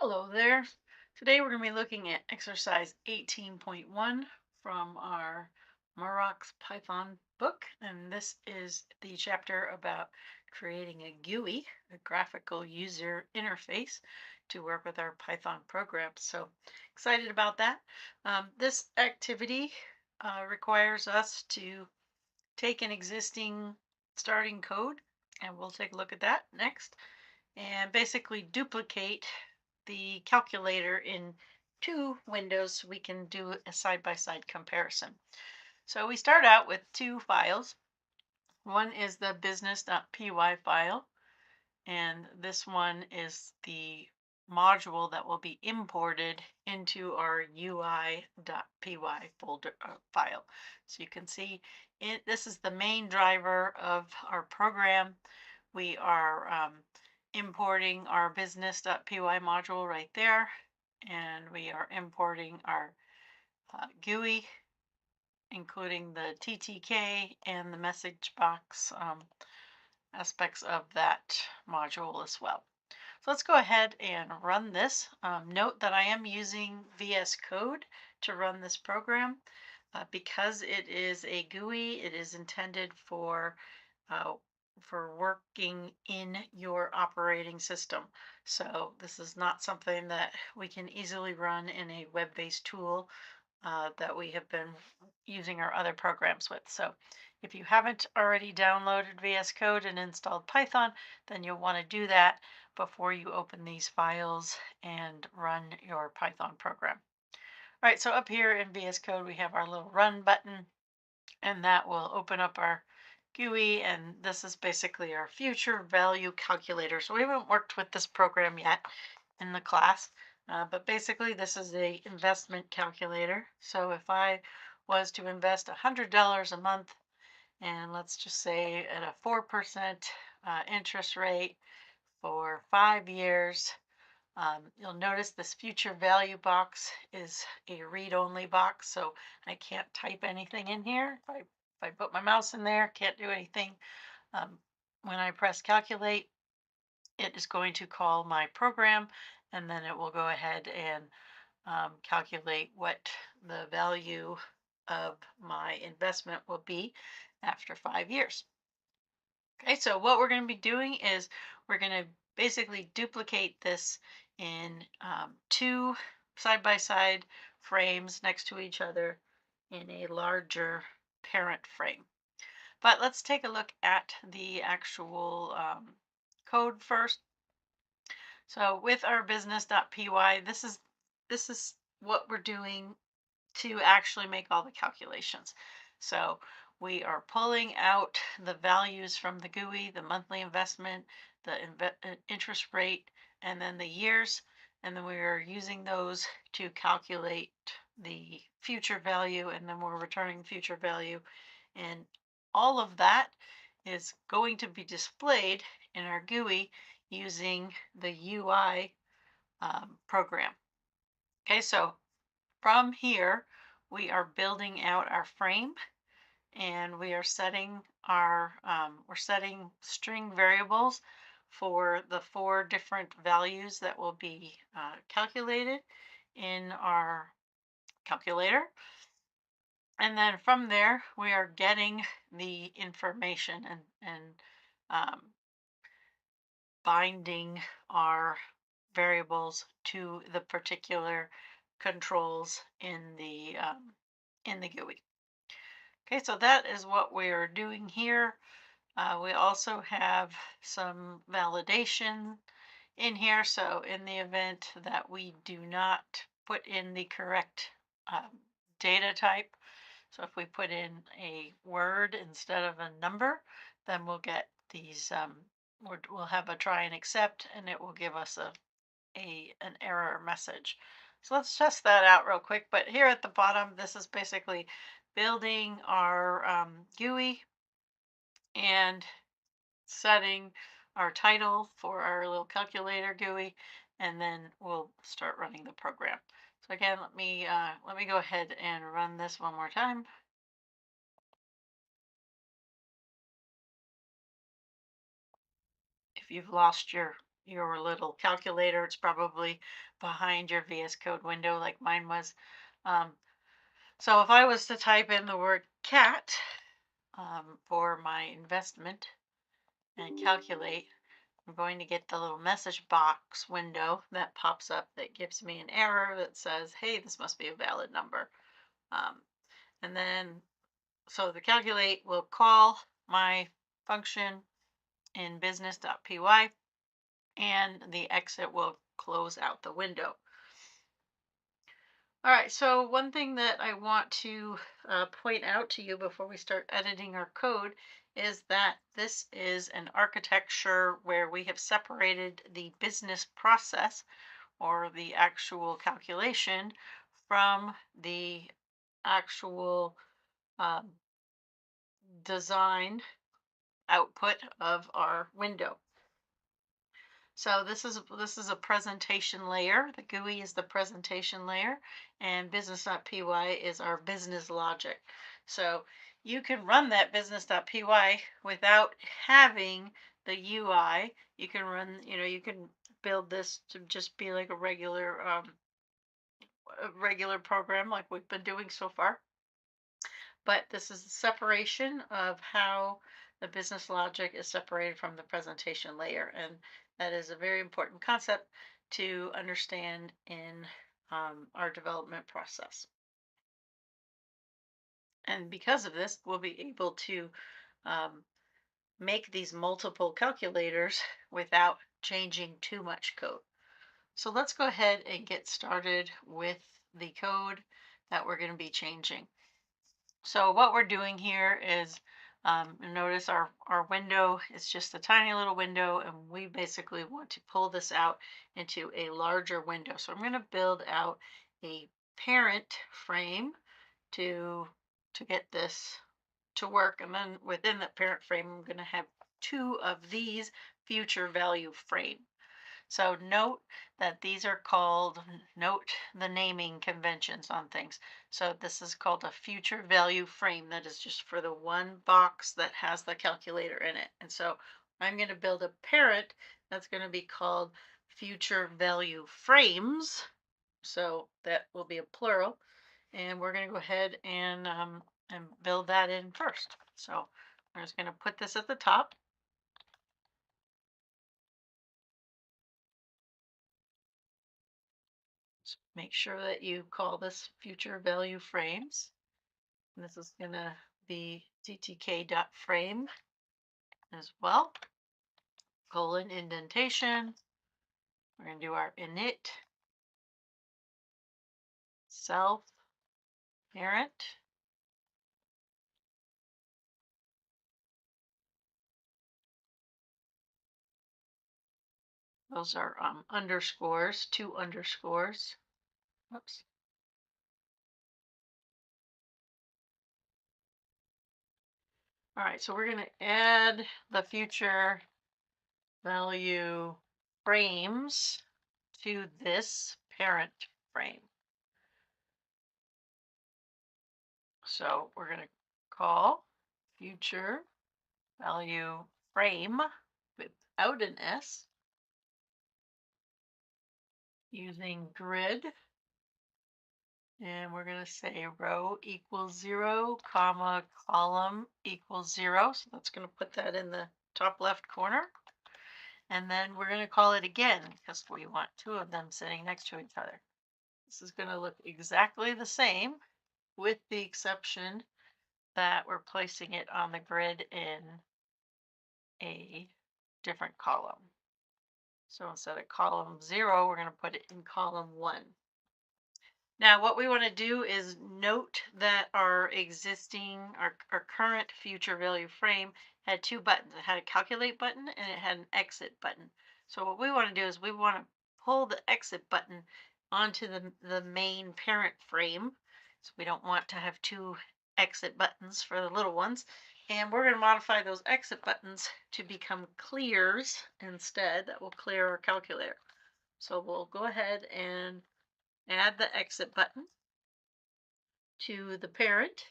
Hello there. Today we're going to be looking at exercise 18.1 from our Murach's Python book. And this is the chapter about creating a GUI, a graphical user interface, to work with our Python programs. So excited about that. This activity requires us to take an existing starting code, and we'll take a look at that next, and basically duplicate the calculator in two windows so we can do a side-by-side comparison. So we start out with two files. One is the business.py file, and this one is the module that will be imported into our UI.py folder file. So you can see this is the main driver of our program. We are importing our business.py module right there, and we are importing our GUI, including the TTK and the message box aspects of that module as well. So let's go ahead and run this. Note that I am using VS Code to run this program. Because it is a GUI, it is intended uh, for working in your operating system. So this is not something that we can easily run in a web-based tool that we have been using our other programs with. So if you haven't already downloaded VS Code and installed Python, then you'll want to do that before you open these files and run your Python program. All right, so up here in VS Code, we have our little run button, and that will open up our GUI, and this is basically our future value calculator. So we haven't worked with this program yet in the class, but basically this is a investment calculator. So if I was to invest $100 a month, and let's just say at a 4% interest rate for 5 years, you'll notice this future value box is a read-only box, so I can't type anything in here. If I put my mouse in there, can't do anything. Um, when I press calculate, it is going to call my program, and then it will go ahead and calculate what the value of my investment will be after 5 years. Okay, so what we're going to be doing is we're going to basically duplicate this in two side-by-side frames next to each other in a larger parent frame. But let's take a look at the actual code first. So with our business.py, this is what we're doing to actually make all the calculations. So we are pulling out the values from the GUI, the monthly investment, the interest rate, and then the years, and then we are using those to calculate the future value, and then we're returning future value. And all of that is going to be displayed in our GUI using the UI program. Okay, so from here, we are building out our frame, and we are setting we're setting string variables for the four different values that will be calculated in our calculator. And then from there, we are getting the information and um, binding our variables to the particular controls in the GUI. Okay, so that is what we are doing here. We also have some validation in here. So in the event that we do not put in the correct data type, so if we put in a word instead of a number, then we'll get these, we'll have a try and accept, and it will give us an error message. So let's test that out real quick. But here at the bottom, this is basically building our GUI and setting our title for our little calculator GUI, and then we'll start running the program. So again, let me go ahead and run this one more time. If you've lost your your little calculator. It's probably behind your VS Code window like mine was. Um, so if I was to type in the word cat for my investment and calculate, I'm going to get the little message box window that pops up that gives me an error that says, hey, this must be a valid number. Um, and then, so the calculate will call my function in business.py, and the exit will close out the window. All right, so one thing that I want to point out to you before we start editing our code is that this is an architecture where we have separated the business process or the actual calculation from the actual um, design output of our window. So this is a presentation layer. The GUI is the presentation layer, and business.py is our business logic. So you can run that business.py without having the UI. You can run, you can build this to just be like a regular program like we've been doing so far. But this is the separation of how the business logic is separated from the presentation layer. And that is a very important concept to understand in our development process. And because of this, we'll be able to um, make these multiple calculators without changing too much code. So let's go ahead and get started with the code that we're going to be changing. So what we're doing here is, notice our window is just a tiny little window, and we basically want to pull this out into a larger window. So I'm going to build out a parent frame to get this to work. And then within that parent frame, I'm going to have two of these future value frames. So note that these are called, note the naming conventions on things. So this is called a future value frame. That is just for the one box that has the calculator in it. And so I'm going to build a parent that's going to be called future value frames. So that will be a plural. And we're going to go ahead and build that in first. So I'm just going to put this at the top. Make sure that you call this future value frames. And this is going to be ttk.frame as well. Colon indentation. We're going to do our init self parent. Those are underscores, two underscores. Oops. All right, so we're going to add the future value frames to this parent frame. So we're going to call future value frame without an S using grid. And we're going to say row equals 0, comma, column equals 0. So that's going to put that in the top left corner. And then we're going to call it again because we want two of them sitting next to each other. This is going to look exactly the same with the exception that we're placing it on the grid in a different column. So instead of column 0, we're going to put it in column 1. Now, what we want to do is note that our current future value frame had two buttons. It had a calculate button and it had an exit button. So what we want to do is we want to pull the exit button onto the main parent frame. So we don't want to have two exit buttons for the little ones. And we're going to modify those exit buttons to become clears instead. That will clear our calculator. So we'll go ahead and add the exit button to the parent,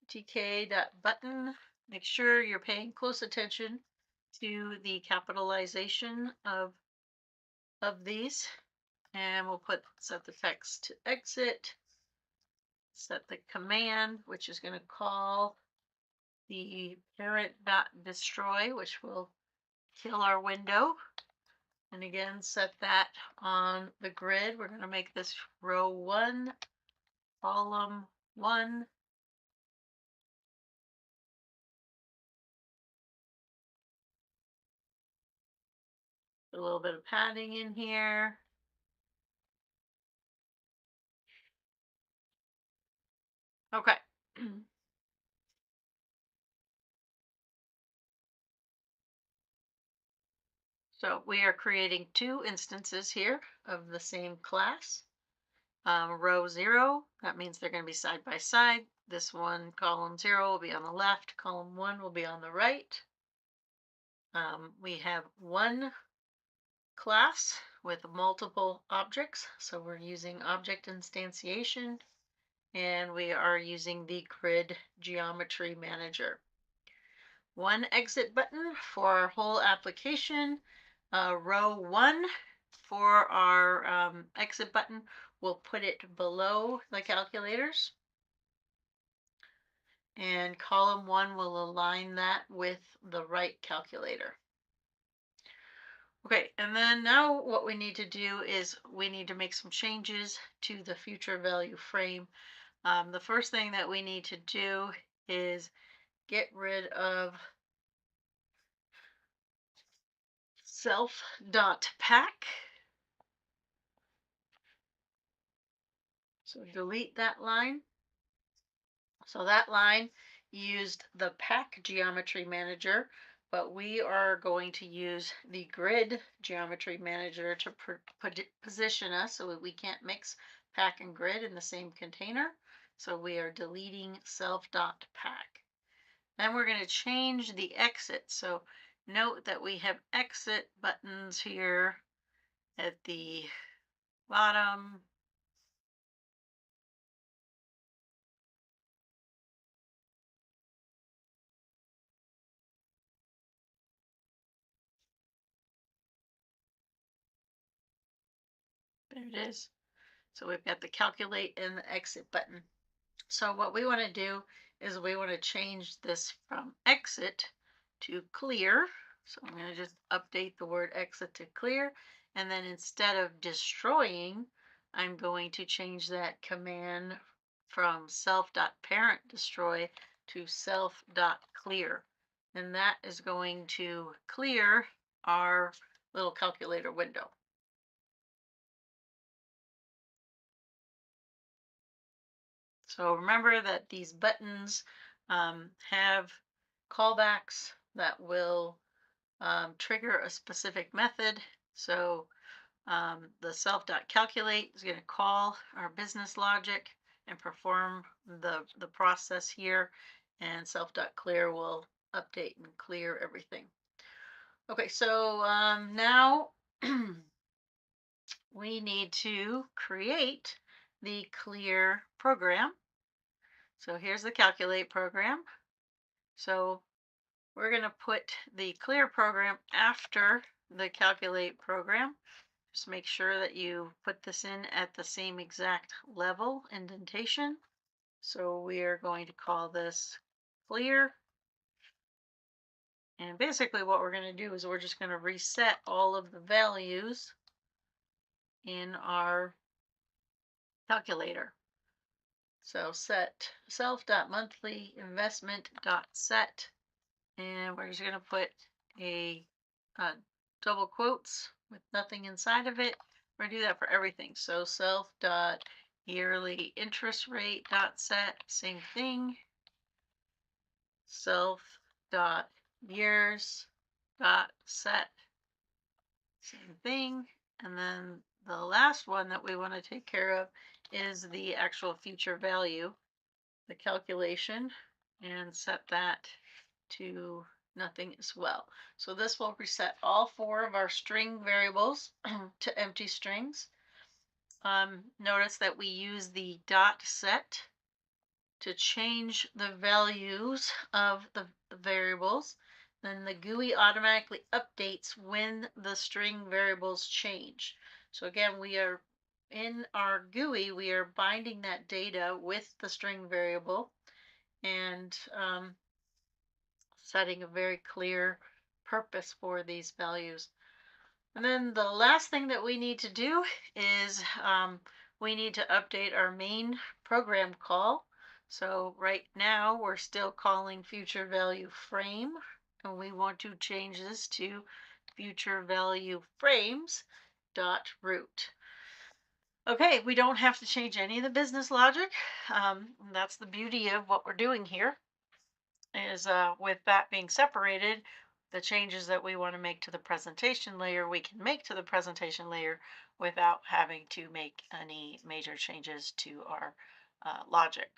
tk.button. Make sure you're paying close attention to the capitalization of these. And we'll set the text to exit, set the command, which is going to call the parent.destroy, which will kill our window. And again, set that on the grid. We're going to make this row 1, column 1. A little bit of padding in here. Okay. So we are creating 2 instances here of the same class. Row 0, that means they're going to be side by side. This one, column 0, will be on the left. Column 1 will be on the right. We have 1 class with multiple objects. So we're using object instantiation, and we are using the grid geometry manager. 1 exit button for our whole application. Row 1 for our exit button, we'll put it below the calculators. And column 1 will align that with the right calculator. Okay, and then now what we need to do is we need to make some changes to the future value frame. The first thing that we need to do is get rid of self.pack. So delete that line. So that line used the pack geometry manager, but we are going to use the grid geometry manager to position us so we can't mix pack and grid in the same container. So we are deleting self.pack. Then we're going to change the exit. So note that we have exit buttons here at the bottom. There it is. So we've got the calculate and the exit button. So what we want to do is we want to change this from exit to clear. So I'm going to just update the word exit to clear. And then instead of destroying, I'm going to change that command from self.parent destroy to self.clear. And that is going to clear our little calculator window. So remember that these buttons have callbacks that will trigger a specific method. So the self.calculate is going to call our business logic and perform the process here, and self.clear will update and clear everything. Okay, so now we need to create the clear program. So here's the calculate program. So we're going to put the clear program after the calculate program. Just make sure that you put this in at the same exact level indentation. So we are going to call this clear. And basically what we're going to do is we're just going to reset all of the values in our calculator. So set self.monthlyinvestment.set, and we're just going to put a double quotes with nothing inside of it. We're going to do that for everything. So self.yearly interest rate.set, same thing. Self.years.set, same thing. And then the last one that we want to take care of is the actual future value, the calculation, and set that to nothing as well. So this will reset all 4 of our string variables to empty strings. Notice that we use the dot set to change the values of the variables. then the GUI automatically updates when the string variables change. So again, we are in our GUI, we are binding that data with the string variable and setting a very clear purpose for these values. And then the last thing that we need to do is we need to update our main program call. So right now we're still calling future value frame, and we want to change this to future value frames dot root. Okay, we don't have to change any of the business logic. That's the beauty of what we're doing here is with that being separated, the changes that we want to make to the presentation layer, we can make to the presentation layer without having to make any major changes to our logic.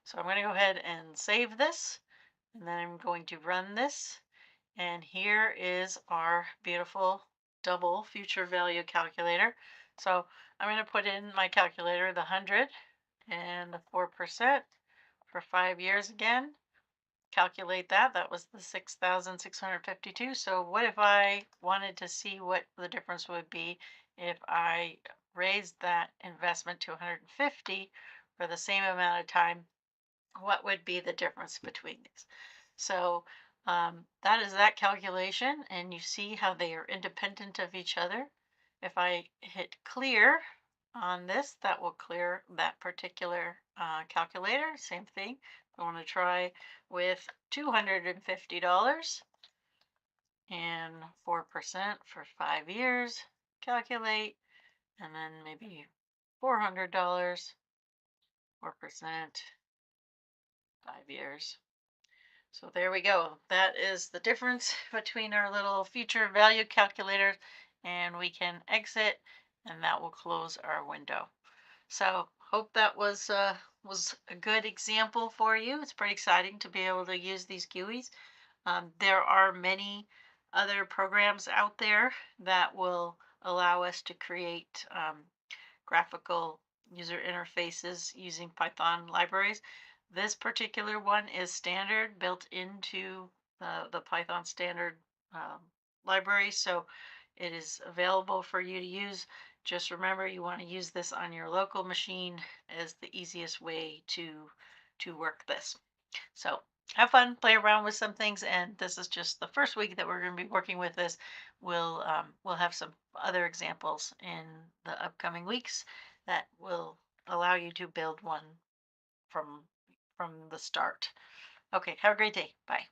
So I'm going to go ahead and save this, and then I'm going to run this. And here is our beautiful double future value calculator. So I'm going to put in my calculator, the 100 and the 4% for 5 years again. Calculate that. That was the 6,652. So what if I wanted to see what the difference would be if I raised that investment to 150 for the same amount of time? What would be the difference between these? So that is that calculation, and you see how they are independent of each other. If I hit clear on this, that will clear that particular calculator. Same thing. I want to try with $250 and 4% for 5 years. Calculate, and then maybe $400, 4%, 5 years. So there we go. That is the difference between our little future value calculator, and we can exit, and that will close our window. So hope that was a good example for you. It's pretty exciting to be able to use these GUIs. There are many other programs out there that will allow us to create graphical user interfaces using Python libraries. This particular one is standard, built into the Python standard um, library, so it is available for you to use. Just remember, you want to use this on your local machine as the easiest way to work this. So have fun, play around with some things, and this is just the first week that we're going to be working with this. We'll have some other examples in the upcoming weeks that will allow you to build one from from the start. Okay, have a great day. Bye.